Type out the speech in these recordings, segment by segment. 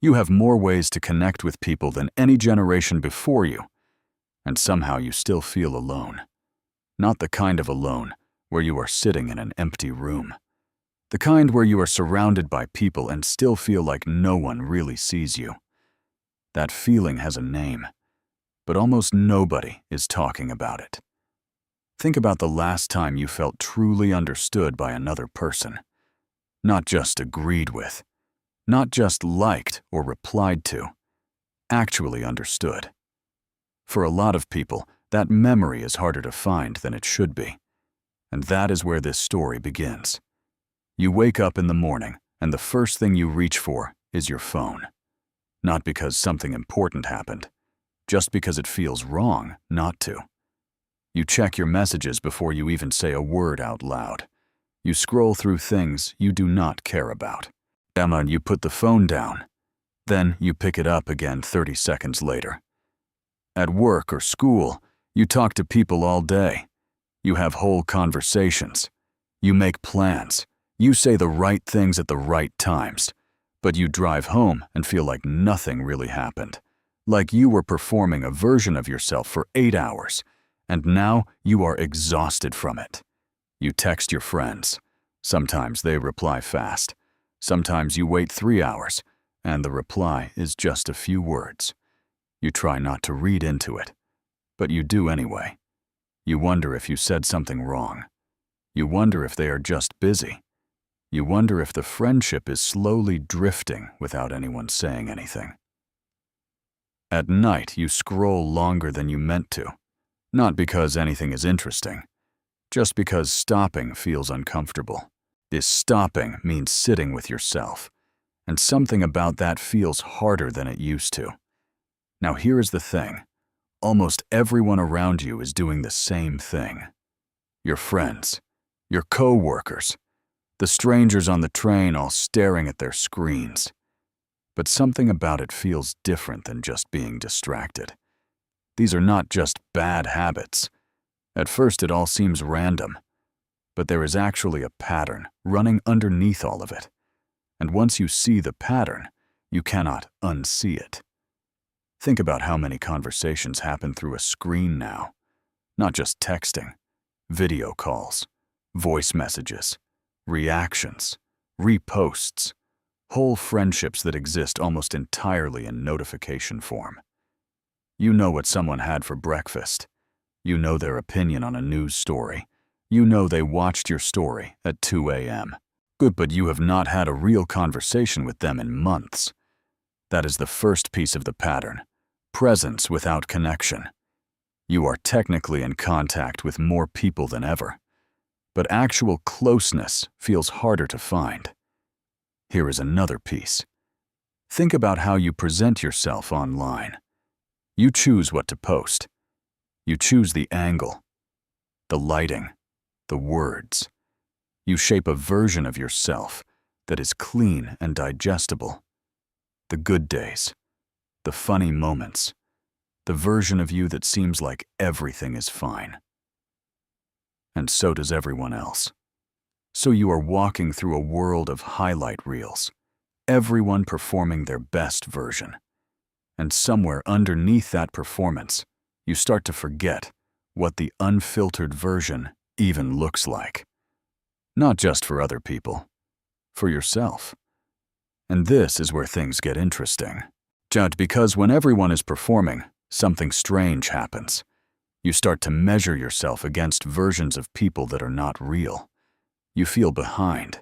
You have more ways to connect with people than any generation before you, and somehow you still feel alone. Not the kind of alone where you are sitting in an empty room. The kind where you are surrounded by people and still feel like no one really sees you. That feeling has a name, but almost nobody is talking about it. Think about the last time you felt truly understood by another person. Not just agreed with, not just liked or replied to, actually understood. For a lot of people, that memory is harder to find than it should be. And that is where this story begins. You wake up in the morning, and the first thing you reach for is your phone. Not because something important happened, just because it feels wrong not to. You check your messages before you even say a word out loud. You scroll through things you do not care about. Then you put the phone down. Then you pick it up again 30 seconds later. At work or school, you talk to people all day. You have whole conversations. You make plans. You say the right things at the right times. But you drive home and feel like nothing really happened. Like you were performing a version of yourself for 8 hours, and now you are exhausted from it. You text your friends. Sometimes they reply fast. Sometimes you wait 3 hours, and the reply is just a few words. You try not to read into it, but you do anyway. You wonder if you said something wrong. You wonder if they are just busy. You wonder if the friendship is slowly drifting without anyone saying anything. At night, you scroll longer than you meant to, not because anything is interesting, just because stopping feels uncomfortable. This stopping means sitting with yourself, and something about that feels harder than it used to. Now here is the thing. Almost everyone around you is doing the same thing. Your friends, your co-workers, the strangers on the train all staring at their screens. But something about it feels different than just being distracted. These are not just bad habits. At first it all seems random, but there is actually a pattern running underneath all of it. And once you see the pattern, you cannot unsee it. Think about how many conversations happen through a screen now. Not just texting, video calls, voice messages, reactions, reposts, whole friendships that exist almost entirely in notification form. You know what someone had for breakfast. You know their opinion on a news story. You know they watched your story at 2 a.m. Good, but you have not had a real conversation with them in months. That is the first piece of the pattern. Presence without connection. You are technically in contact with more people than ever, but actual closeness feels harder to find. Here is another piece. Think about how you present yourself online. You choose what to post. You choose the angle, the lighting, the words. You shape a version of yourself that is clean and digestible. The good days, the funny moments, the version of you that seems like everything is fine. And so does everyone else. So you are walking through a world of highlight reels, everyone performing their best version. And somewhere underneath that performance, you start to forget what the unfiltered version even looks like. Not just for other people, for yourself. And this is where things get interesting. Because when everyone is performing, something strange happens. You start to measure yourself against versions of people that are not real. You feel behind.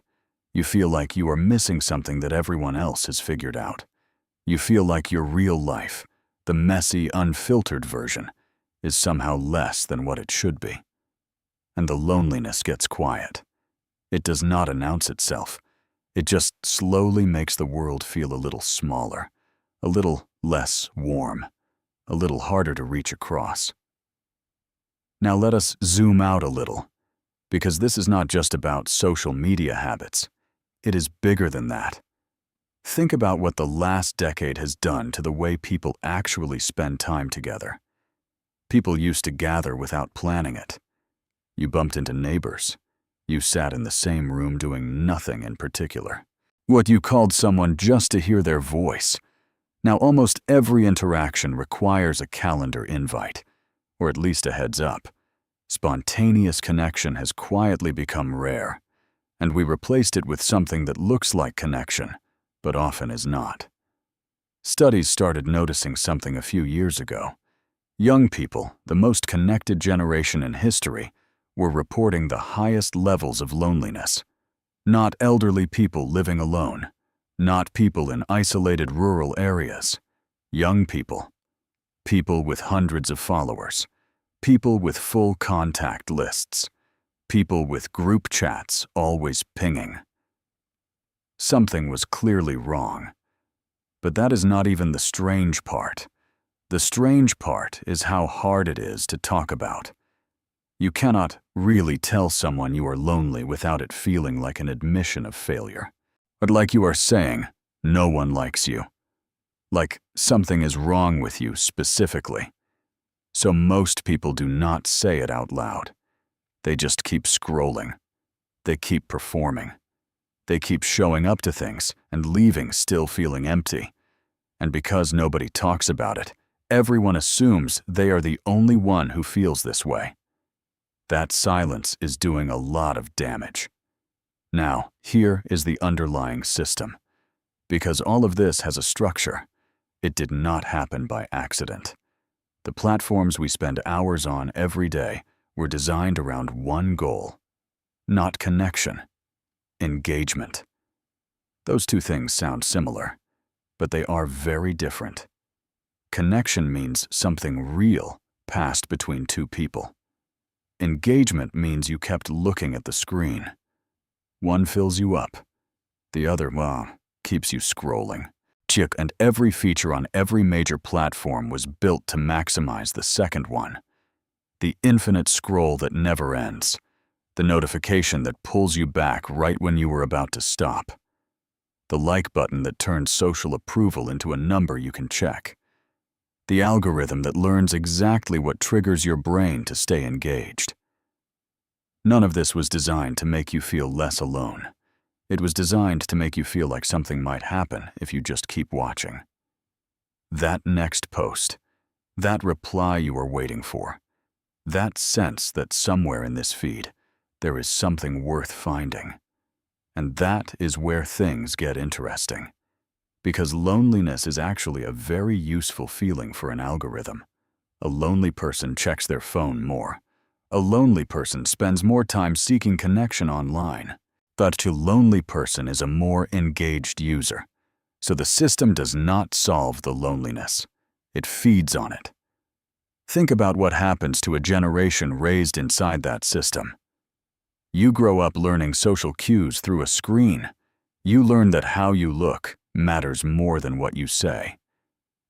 You feel like you are missing something that everyone else has figured out. You feel like your real life, the messy, unfiltered version, is somehow less than what it should be. And the loneliness gets quiet. It does not announce itself. It just slowly makes the world feel a little smaller, a little less warm, a little harder to reach across. Now let us zoom out a little, because this is not just about social media habits. It is bigger than that. Think about what the last decade has done to the way people actually spend time together. People used to gather without planning it. You bumped into neighbors. You sat in the same room doing nothing in particular. What you called someone just to hear their voice, Now, almost every interaction requires a calendar invite, or at least a heads up. Spontaneous connection has quietly become rare, and we replaced it with something that looks like connection, but often is not. Studies started noticing something a few years ago. Young people, the most connected generation in history, were reporting the highest levels of loneliness. Not elderly people living alone, not people in isolated rural areas. Young people. People with hundreds of followers. People with full contact lists. People with group chats always pinging. Something was clearly wrong. But that is not even the strange part. The strange part is how hard it is to talk about. You cannot really tell someone you are lonely without it feeling like an admission of failure. But like you are saying, no one likes you. Like something is wrong with you specifically. So most people do not say it out loud. They just keep scrolling. They keep performing. They keep showing up to things and leaving still feeling empty. And because nobody talks about it, everyone assumes they are the only one who feels this way. That silence is doing a lot of damage. Now, here is the underlying system. Because all of this has a structure, it did not happen by accident. The platforms we spend hours on every day were designed around one goal. Not connection, engagement. Those two things sound similar, but they are very different. Connection means something real passed between two people. Engagement means you kept looking at the screen. One fills you up. The other, well, keeps you scrolling. And every feature on every major platform was built to maximize the second one. The infinite scroll that never ends. The notification that pulls you back right when you were about to stop. The like button that turns social approval into a number you can check. The algorithm that learns exactly what triggers your brain to stay engaged. None of this was designed to make you feel less alone. It was designed to make you feel like something might happen if you just keep watching. That next post, that reply you were waiting for, that sense that somewhere in this feed, there is something worth finding. And that is where things get interesting. Because loneliness is actually a very useful feeling for an algorithm. A lonely person checks their phone more. A lonely person spends more time seeking connection online. But a lonely person is a more engaged user. So the system does not solve the loneliness. It feeds on it. Think about what happens to a generation raised inside that system. You grow up learning social cues through a screen. You learn that how you look matters more than what you say.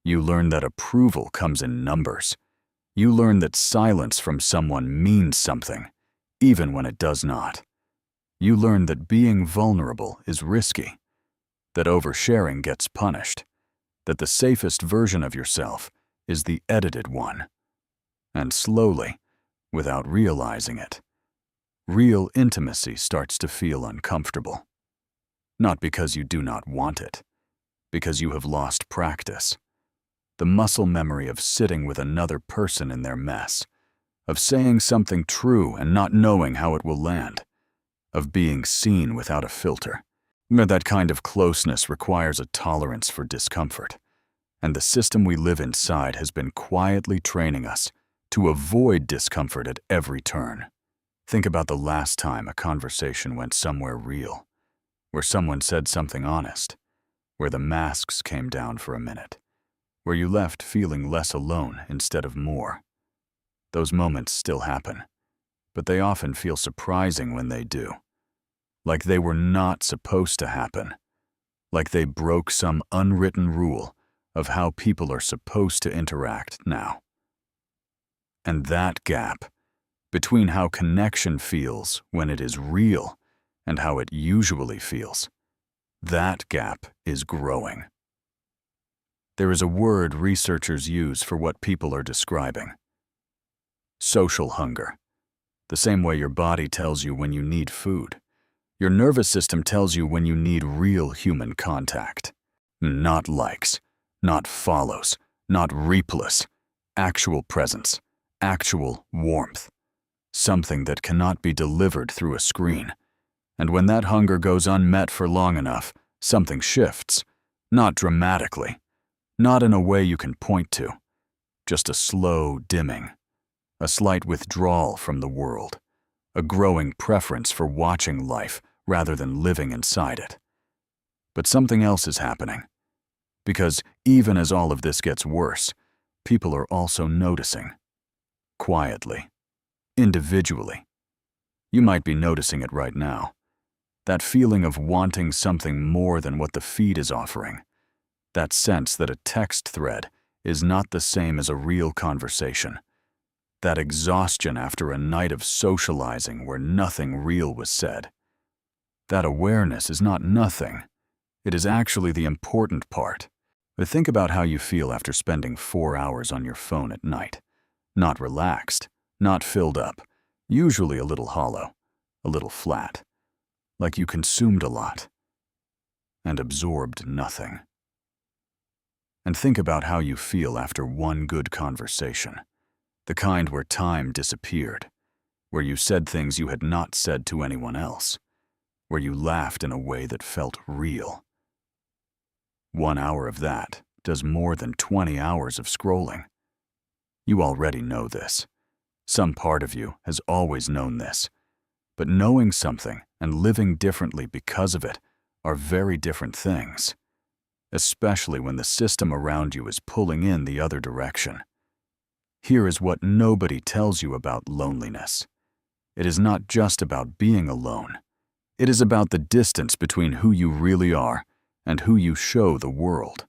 You learn that approval comes in numbers. You learn that silence from someone means something, even when it does not. You learn that being vulnerable is risky, that oversharing gets punished, that the safest version of yourself is the edited one. And slowly, without realizing it, real intimacy starts to feel uncomfortable. Not because you do not want it, because you have lost practice. The muscle memory of sitting with another person in their mess, of saying something true and not knowing how it will land, of being seen without a filter. That kind of closeness requires a tolerance for discomfort, and the system we live inside has been quietly training us to avoid discomfort at every turn. Think about the last time a conversation went somewhere real, where someone said something honest, where the masks came down for a minute, where you left feeling less alone instead of more. Those moments still happen, but they often feel surprising when they do. Like they were not supposed to happen. Like they broke some unwritten rule of how people are supposed to interact now. And that gap between how connection feels when it is real and how it usually feels, that gap is growing. There is a word researchers use for what people are describing. Social hunger. The same way your body tells you when you need food. Your nervous system tells you when you need real human contact. Not likes, Not follows, not replays, actual presence, actual warmth. Something that cannot be delivered through a screen. And when that hunger goes unmet for long enough, something shifts. Not dramatically, not in a way you can point to. Just a slow dimming, a slight withdrawal from the world, a growing preference for watching life rather than living inside it. But something else is happening. Because even as all of this gets worse, people are also noticing. Quietly. Individually. You might be noticing it right now. That feeling of wanting something more than what the feed is offering. That sense that a text thread is not the same as a real conversation. That exhaustion after a night of socializing where nothing real was said. That awareness is not nothing. It is actually the important part. But think about how you feel after spending 4 hours on your phone at night. Not relaxed, not filled up, usually a little hollow, a little flat. Like you consumed a lot and absorbed nothing. And think about how you feel after one good conversation, the kind where time disappeared, where you said things you had not said to anyone else, where you laughed in a way that felt real. 1 hour of that does more than 20 hours of scrolling. You already know this. Some part of you has always known this. But knowing something and living differently because of it are very different things, especially when the system around you is pulling in the other direction. Here is what nobody tells you about loneliness. It is not just about being alone. It is about the distance between who you really are and who you show the world.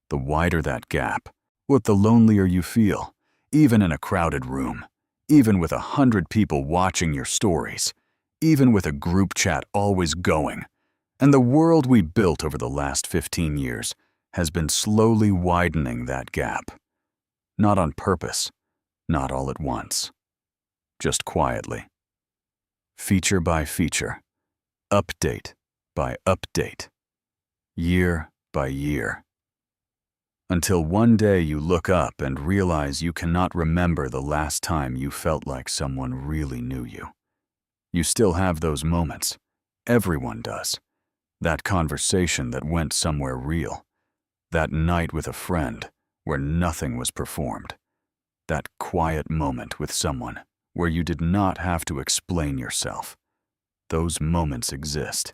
The wider that gap, the lonelier you feel, even in a crowded room. Even with 100 people watching your stories, even with a group chat always going. And the world we built over the last 15 years has been slowly widening that gap. Not on purpose, not all at once. Just quietly. Feature by feature. Update by update. Year by year. Until one day you look up and realize you cannot remember the last time you felt like someone really knew you. You still have those moments. Everyone does. That conversation that went somewhere real. That night with a friend where nothing was performed. That quiet moment with someone where you did not have to explain yourself. Those moments exist.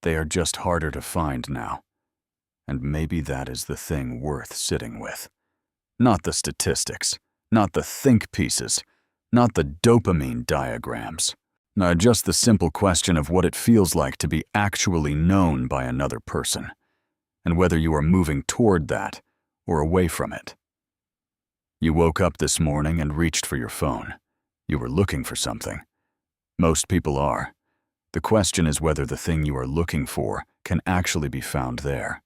They are just harder to find now. And maybe that is the thing worth sitting with. Not the statistics, not the think pieces, not the dopamine diagrams. Just the simple question of what it feels like to be actually known by another person, and whether you are moving toward that or away from it. You woke up this morning and reached for your phone. You were looking for something. Most people are. The question is whether the thing you are looking for can actually be found there.